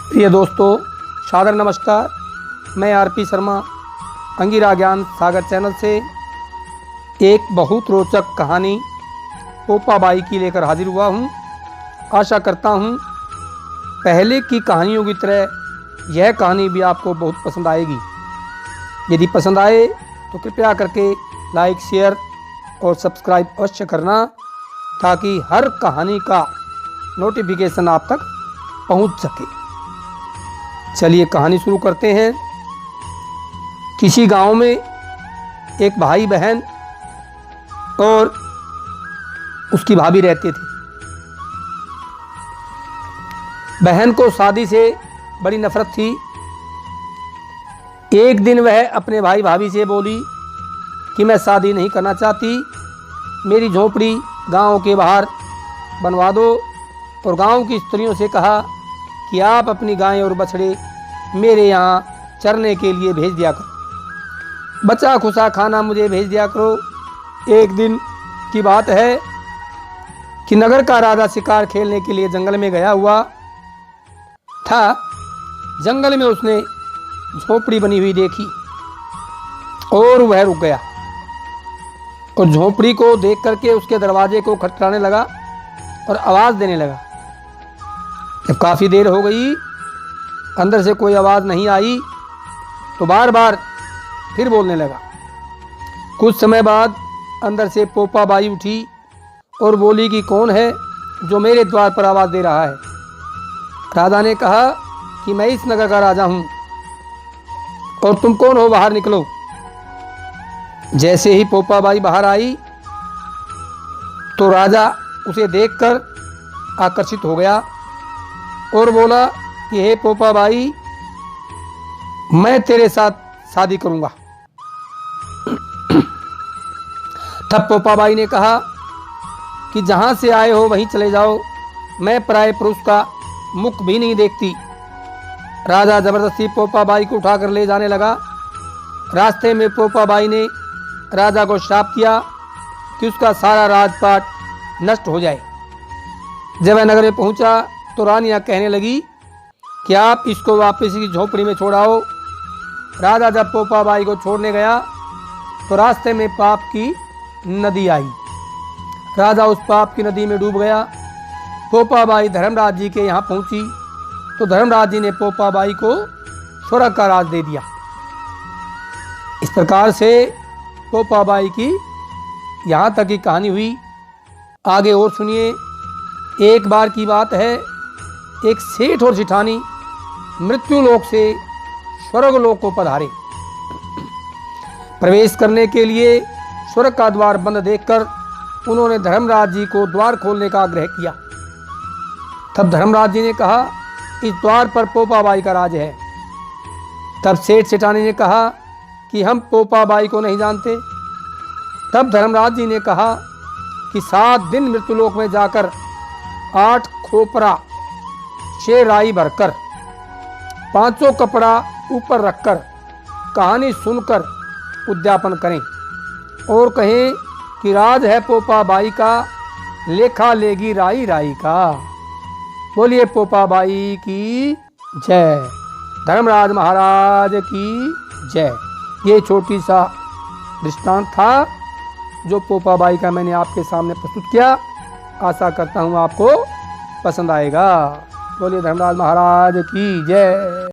प्रिय दोस्तों, सादर नमस्कार। मैं आरपी शर्मा अंगिरा ज्ञान सागर चैनल से एक बहुत रोचक कहानी पोपाबाई की लेकर हाजिर हुआ हूँ। आशा करता हूँ पहले की कहानियों की तरह यह कहानी भी आपको बहुत पसंद आएगी। यदि पसंद आए तो कृपया करके लाइक, शेयर और सब्सक्राइब अवश्य करना, ताकि हर कहानी का नोटिफिकेशन आप तक पहुँच सके। चलिए कहानी शुरू करते हैं। किसी गांव में एक भाई बहन और उसकी भाभी रहते थे। बहन को शादी से बड़ी नफरत थी। एक दिन वह अपने भाई भाभी से बोली कि मैं शादी नहीं करना चाहती, मेरी झोपड़ी गांव के बाहर बनवा दो। और गांव की स्त्रियों से कहा कि आप अपनी गायें और बछड़े मेरे यहाँ चरने के लिए भेज दिया करो, बचा खुशा खाना मुझे भेज दिया करो। एक दिन की बात है कि नगर का राजा शिकार खेलने के लिए जंगल में गया हुआ था। जंगल में उसने झोपड़ी बनी हुई देखी और वह रुक गया और झोपड़ी को देख करके उसके दरवाजे को खटखटाने लगा और आवाज़ देने लगा। जब काफ़ी देर हो गई, अंदर से कोई आवाज़ नहीं आई, तो बार बार फिर बोलने लगा। कुछ समय बाद अंदर से पोपाबाई उठी और बोली कि कौन है जो मेरे द्वार पर आवाज़ दे रहा है। राजा ने कहा कि मैं इस नगर का राजा हूँ और तुम कौन हो, बाहर निकलो। जैसे ही पोपाबाई बाहर आई तो राजा उसे देखकर आकर्षित हो गया और बोला कि हे पोपाबाई, मैं तेरे साथ शादी करूंगा। तब पोपाबाई ने कहा कि जहां से आए हो वहीं चले जाओ, मैं पराये पुरुष का मुख भी नहीं देखती। राजा जबरदस्ती पोपाबाई को उठाकर ले जाने लगा। रास्ते में पोपाबाई ने राजा को श्राप किया कि उसका सारा राजपाट नष्ट हो जाए। जब वह नगर में पहुंचा तो रानियां कहने लगी कि आप इसको वापस की झोपड़ी में छोड़ाओ। राजा जब पोपाबाई को छोड़ने गया तो रास्ते में पाप की नदी आई। राजा उस पाप की नदी में डूब गया। पोपाबाई धर्मराज जी के यहाँ पहुंची तो धर्मराज जी ने पोपाबाई को स्वर्ग का राज दे दिया। इस प्रकार से पोपाबाई की यहाँ तक की कहानी हुई। आगे और सुनिए। एक बार की बात है, एक सेठ और जिठानी मृत्यु लोक से स्वर्ग लोक को पधारे। प्रवेश करने के लिए स्वर्ग का द्वार बंद देखकर उन्होंने धर्मराज जी को द्वार खोलने का आग्रह किया। तब धर्मराज जी ने कहा, इस द्वार पर पोपाबाई का राज है। तब सेठ सेठानी ने कहा कि हम पोपाबाई को नहीं जानते। तब धर्मराज जी ने कहा कि 7 दिन मृत्युलोक में जाकर 8 खोपरा 6 राई भरकर 5 कपड़ा ऊपर रखकर कहानी सुनकर उद्यापन करें और कहें कि राज है पोपाबाई का, लेखा लेगी राई राई का। बोलिए पोपाबाई की जय, धर्मराज महाराज की जय। ये छोटी सा दृष्टांत था जो पोपाबाई का मैंने आपके सामने प्रस्तुत किया। आशा करता हूँ आपको पसंद आएगा। बोलिए धर्मराज महाराज की जय।